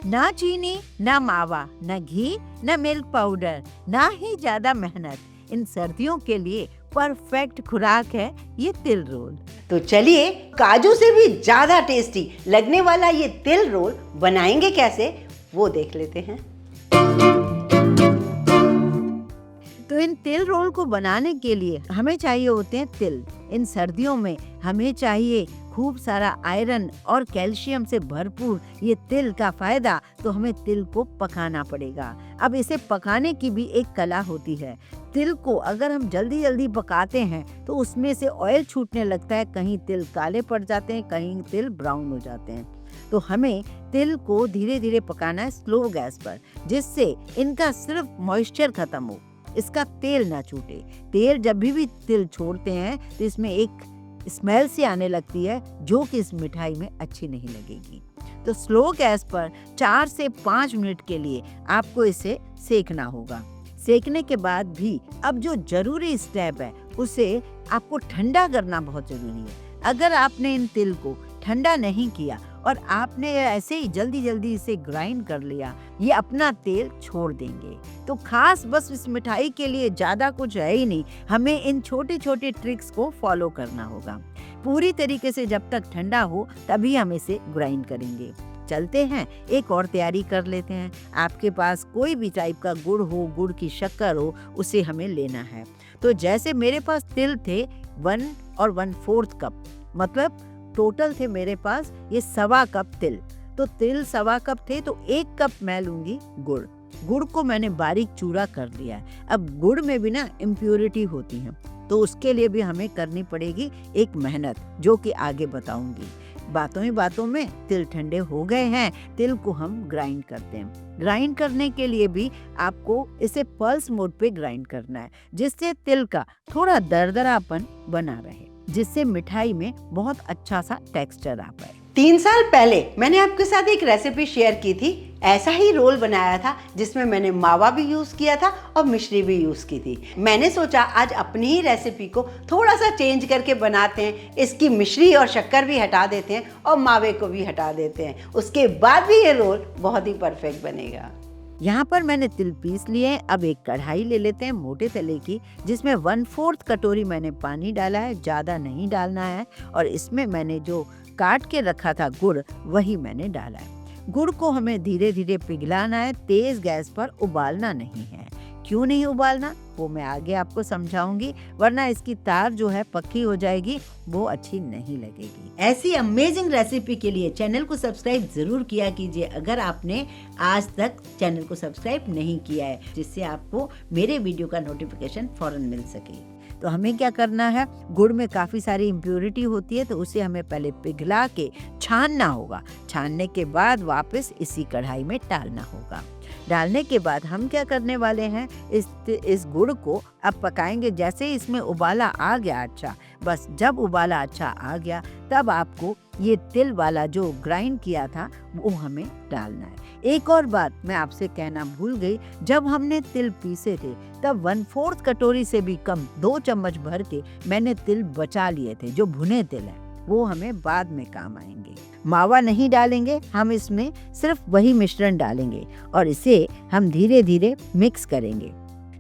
ना चीनी, ना मावा, ना घी, ना मिल्क पाउडर, ना ही ज्यादा मेहनत। इन सर्दियों के लिए परफेक्ट खुराक है ये तिल रोल। तो चलिए काजू से भी ज्यादा टेस्टी लगने वाला ये तिल रोल बनाएंगे कैसे वो देख लेते हैं। तो इन तिल रोल को बनाने के लिए हमें चाहिए होते हैं तिल। इन सर्दियों में हमें चाहिए खूब सारा आयरन और कैल्शियम से भरपूर ये तिल का फायदा, तो हमें तिल को पकाना पड़ेगा। अब इसे पकाने की भी एक कला होती है। तिल को अगर हम जल्दी जल्दी पकाते हैं तो उसमें से ऑयल छूटने लगता है, कहीं तिल काले पड़ जाते हैं, कहीं तिल ब्राउन हो जाते हैं। तो हमें तिल को धीरे धीरे पकाना है स्लो गैस पर, जिससे इनका सिर्फ मॉइस्चर खत्म हो, इसका तेल ना छूटे। तेल जब भी तिल छोड़ते हैं तो इसमें एक स्मेल सी आने लगती है जो कि इस मिठाई में अच्छी नहीं लगेगी। तो स्लो गैस पर 4 से 5 मिनट के लिए आपको इसे सेकना होगा। सेकने के बाद भी अब जो जरूरी स्टेप है उसे आपको ठंडा करना बहुत जरूरी है। अगर आपने इन तिल को ठंडा नहीं किया और आपने ऐसे ही जल्दी जल्दी इसे ग्राइंड कर लिया, ये अपना तेल छोड़ देंगे। तो खास बस इस मिठाई के लिए ज़्यादा कुछ है ही नहीं, हमें इन छोटे छोटे ट्रिक्स को फॉलो करना होगा। पूरी तरीके से जब तक ठंडा हो तभी हम इसे ग्राइंड करेंगे। चलते हैं एक और तैयारी कर लेते हैं। आपके पास कोई भी टाइप का गुड़ हो, गुड़ की शक्कर हो, उसे हमें लेना है। तो जैसे मेरे पास तिल थे 1 और 1/4 कप, मतलब टोटल थे मेरे पास ये 1.25 कप तिल। तो तिल 1.25 कप थे तो 1 कप मैं लूंगी गुड़। गुड़ को मैंने बारीक चूरा कर लिया है। अब गुड़ में भी ना इम्प्योरिटी होती है, तो उसके लिए भी हमें करनी पड़ेगी एक मेहनत, जो कि आगे बताऊंगी। बातों ही बातों में तिल ठंडे हो गए हैं, तिल को हम ग्राइंड करते हैं। ग्राइंड करने के लिए भी आपको इसे पल्स मोड पे ग्राइंड करना है, जिससे तिल का थोड़ा दरदरापन बना रहे, जिससे मिठाई में बहुत अच्छा सा टेक्सचर आ पाए। 3 साल पहले मैंने आपके साथ एक रेसिपी शेयर की थी। ऐसा ही रोल बनाया था जिसमें मैंने मावा भी यूज़ किया था और मिश्री भी यूज़ की थी। मैंने सोचा आज अपनी ही रेसिपी को थोड़ा सा चेंज करके बनाते हैं। इसकी मिश्री और शक्कर भी हटा देते हैं और मावे को भी हटा देते हैं। उसके बाद भी ये रोल बहुत ही परफेक्ट बनेगा। यहाँ पर मैंने तिल पीस लिए। अब एक कढ़ाई ले लेते हैं मोटे तले की, जिसमें 1/4 कटोरी मैंने पानी डाला है, ज़्यादा नहीं डालना है। और इसमें मैंने जो काट के रखा था गुड़, वही मैंने डाला है। गुड़ को हमें धीरे धीरे पिघलाना है, तेज गैस पर उबालना नहीं है। क्यों नहीं उबालना वो मैं आगे आपको समझाऊंगी, वरना इसकी तार जो है पक्की हो जाएगी, वो अच्छी नहीं लगेगी। ऐसी अमेजिंग रेसिपी के लिए चैनल को सब्सक्राइब जरूर किया कीजिए अगर आपने आज तक चैनल को सब्सक्राइब नहीं किया है, जिससे आपको मेरे वीडियो का नोटिफिकेशन फौरन मिल सके। तो हमें क्या करना है, गुड़ में काफ़ी सारी इम्प्योरिटी होती है, तो उसे हमें पहले पिघला के छानना होगा। छानने के बाद वापस इसी कढ़ाई में डालना होगा। डालने के बाद हम क्या करने वाले हैं, इस गुड़ को अब पकाएंगे। जैसे ही इसमें उबाला आ गया अच्छा, बस जब उबाला अच्छा आ गया तब आपको ये तिल वाला जो ग्राइंड किया था वो हमें डालना है। एक और बात मैं आपसे कहना भूल गई, जब हमने तिल पीसे थे तब 1/4 कटोरी से भी कम 2 चम्मच भर के मैंने तिल बचा लिए थे, जो भुने तिल है, वो हमें बाद में काम आएंगे। मावा नहीं डालेंगे, हम इसमें सिर्फ वही मिश्रण डालेंगे और इसे हम धीरे धीरे मिक्स करेंगे,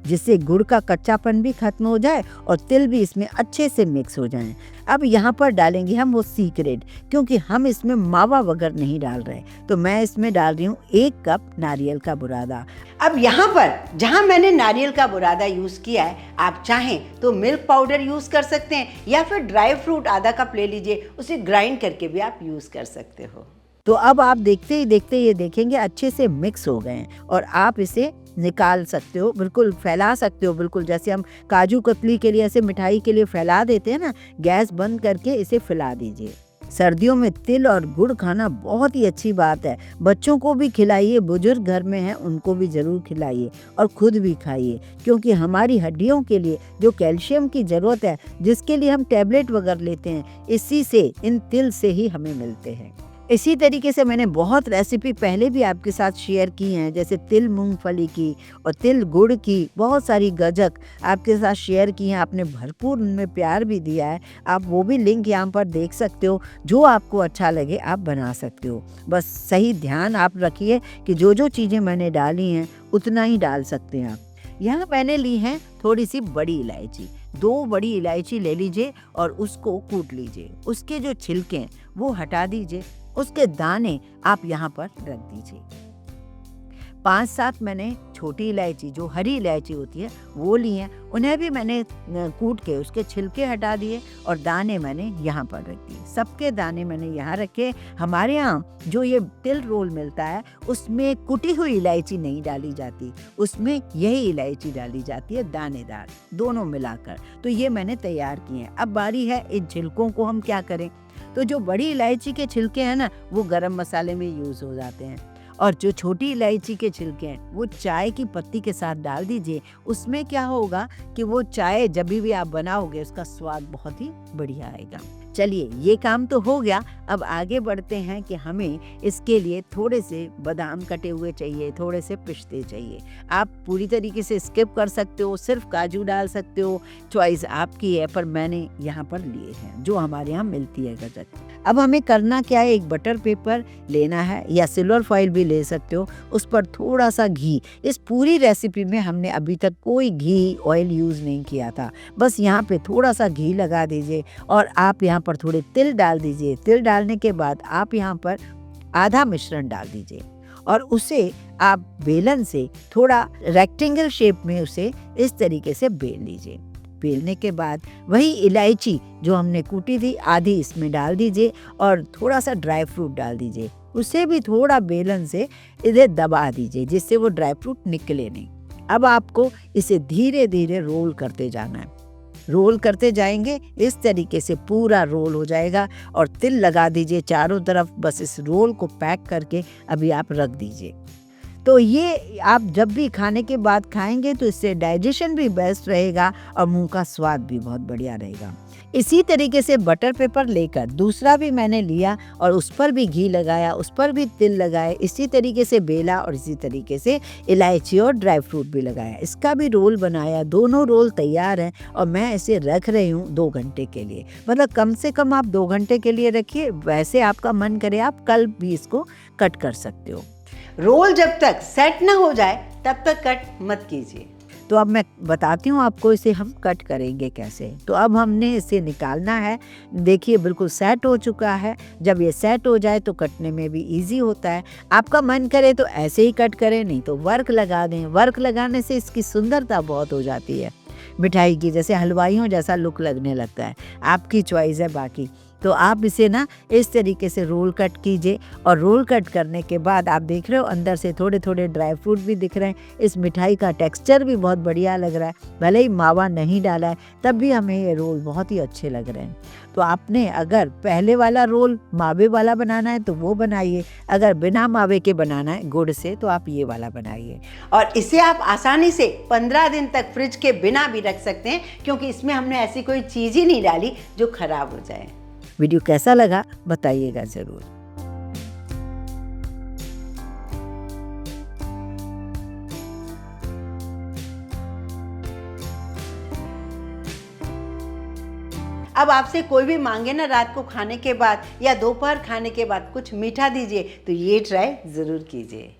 जिससे गुड़ का कच्चापन भी खत्म हो जाए और तिल भी इसमें अच्छे से मिक्स हो जाएं। अब यहाँ पर डालेंगे हम वो सीक्रेट, क्योंकि हम इसमें मावा वगैरह नहीं डाल रहे, तो मैं इसमें डाल रही हूँ 1 कप नारियल का बुरादा। अब यहाँ पर जहाँ मैंने नारियल का बुरादा यूज़ किया है, आप चाहें तो मिल्क पाउडर यूज़ कर सकते हैं या फिर ड्राई फ्रूट आधा कप ले लीजिए, उसे ग्राइंड करके भी आप यूज़ कर सकते हो। तो अब आप देखते ही देखते ये देखेंगे अच्छे से मिक्स हो गए हैं और आप इसे निकाल सकते हो, बिल्कुल फैला सकते हो, बिल्कुल जैसे हम काजू कतली के लिए ऐसे मिठाई के लिए फैला देते हैं ना, गैस बंद करके इसे फैला दीजिए। सर्दियों में तिल और गुड़ खाना बहुत ही अच्छी बात है। बच्चों को भी खिलाइए, बुजुर्ग घर में हैं उनको भी ज़रूर खिलाइए और खुद भी खाइए, क्योंकि हमारी हड्डियों के लिए जो कैल्शियम की ज़रूरत है, जिसके लिए हम टैबलेट वगैरह लेते हैं, इसी से, इन तिल से ही हमें मिलते हैं। इसी तरीके से मैंने बहुत रेसिपी पहले भी आपके साथ शेयर की हैं, जैसे तिल मूंगफली की और तिल गुड़ की, बहुत सारी गजक आपके साथ शेयर की हैं। आपने भरपूर उनमें प्यार भी दिया है। आप वो भी लिंक यहाँ पर देख सकते हो। जो आपको अच्छा लगे आप बना सकते हो। बस सही ध्यान आप रखिए कि जो जो चीज़ें मैंने डाली हैं उतना ही डाल सकते हैं आप। यहाँ मैंने ली है थोड़ी सी बड़ी इलायची, 2 बड़ी इलायची ले लीजिए और उसको कूट लीजिए। उसके जो छिलके हैं वो हटा दीजिए, उसके दाने आप यहाँ पर रख दीजिए। 5-7 मैंने छोटी इलायची, जो हरी इलायची होती है, वो ली हैं। उन्हें भी मैंने कूट के उसके छिलके हटा दिए और दाने मैंने यहाँ पर रख दिए। सबके दाने मैंने यहाँ रखे। हमारे यहाँ जो ये तिल रोल मिलता है उसमें कुटी हुई इलायची नहीं डाली जाती, उसमें यही इलायची डाली जाती है, दानेदार, दोनों मिलाकर। तो ये मैंने तैयार किए हैं। अब बारी है इन छिलकों को हम क्या करें। तो जो बड़ी इलायची के छिलके हैं ना, वो गरम मसाले में यूज़ हो जाते हैं, और जो छोटी इलायची के छिलके हैं वो चाय की पत्ती के साथ डाल दीजिए। उसमें क्या होगा कि वो चाय जब भी आप बनाओगे उसका स्वाद बहुत ही बढ़िया आएगा। चलिए, ये काम तो हो गया। अब आगे बढ़ते हैं कि हमें इसके लिए थोड़े से बादाम कटे हुए चाहिए, थोड़े से पिस्ते चाहिए। आप पूरी तरीके से स्किप कर सकते हो, सिर्फ काजू डाल सकते हो, चॉइस आपकी है, पर मैंने यहाँ पर लिए हैं जो हमारे यहाँ मिलती है गजक। अब हमें करना क्या है, एक बटर पेपर लेना है या सिल्वर फॉइल भी ले सकते हो, उस पर थोड़ा सा घी। इस पूरी रेसिपी में हमने अभी तक कोई घी ऑयल यूज़ नहीं किया था। बस यहाँ पे थोड़ा सा घी लगा दीजिए और आप यहाँ पर थोड़े तिल डाल दीजिए। तिल डालने के बाद आप यहाँ पर आधा मिश्रण डाल दीजिए और उसे आप बेलन से थोड़ा रेक्टेंगल शेप में उसे इस तरीके से बेल लीजिए। बेलने के बाद वही इलायची जो हमने कूटी थी आधी इसमें डाल दीजिए और थोड़ा सा ड्राई फ्रूट डाल दीजिए। उसे भी थोड़ा बेलन से इधर दबा दीजिए जिससे वो ड्राई फ्रूट निकले नहीं। अब आपको इसे धीरे धीरे रोल करते जाना है। रोल करते जाएंगे, इस तरीके से पूरा रोल हो जाएगा और तिल लगा दीजिए चारों तरफ। बस इस रोल को पैक करके अभी आप रख दीजिए। तो ये आप जब भी खाने के बाद खाएंगे तो इससे डाइजेशन भी बेस्ट रहेगा और मुंह का स्वाद भी बहुत बढ़िया रहेगा। इसी तरीके से बटर पेपर लेकर दूसरा भी मैंने लिया और उस पर भी घी लगाया, उस पर भी तिल लगाए, इसी तरीके से बेला और इसी तरीके से इलायची और ड्राई फ्रूट भी लगाया। इसका भी रोल बनाया। दोनों रोल तैयार हैं और मैं इसे रख रही हूँ 2 घंटे के लिए। मतलब कम से कम आप 2 घंटे के लिए रखिए। वैसे आपका मन करे आप कल भी इसको कट कर सकते हो। रोल जब तक सेट ना हो जाए तब तक कट मत कीजिए। तो अब मैं बताती हूँ आपको इसे हम कट करेंगे कैसे। तो अब हमने इसे निकालना है। देखिए बिल्कुल सेट हो चुका है। जब ये सेट हो जाए तो कटने में भी इजी होता है। आपका मन करे तो ऐसे ही कट करें, नहीं तो वर्क लगा दें। वर्क लगाने से इसकी सुंदरता बहुत हो जाती है, मिठाई की जैसे हलवाइयों जैसा लुक लगने लगता है। आपकी चॉइस है बाकी। तो आप इसे ना इस तरीके से रोल कट कीजिए और रोल कट करने के बाद आप देख रहे हो अंदर से थोड़े थोड़े ड्राई फ्रूट भी दिख रहे हैं। इस मिठाई का टेक्सचर भी बहुत बढ़िया लग रहा है। भले ही मावा नहीं डाला है तब भी हमें ये रोल बहुत ही अच्छे लग रहे हैं। तो आपने अगर पहले वाला रोल मावे वाला बनाना है तो वो बनाइए, अगर बिना मावे के बनाना है गुड़ से तो आप ये वाला बनाइए। और इसे आप आसानी से 15 दिन तक फ्रिज के बिना भी रख सकते हैं, क्योंकि इसमें हमने ऐसी कोई चीज़ ही नहीं डाली जो खराब हो जाए। वीडियो कैसा लगा बताइएगा ज़रूर। अब आपसे कोई भी मांगे ना रात को खाने के बाद या दोपहर खाने के बाद कुछ मीठा दीजिए, तो ये ट्राई ज़रूर कीजिए।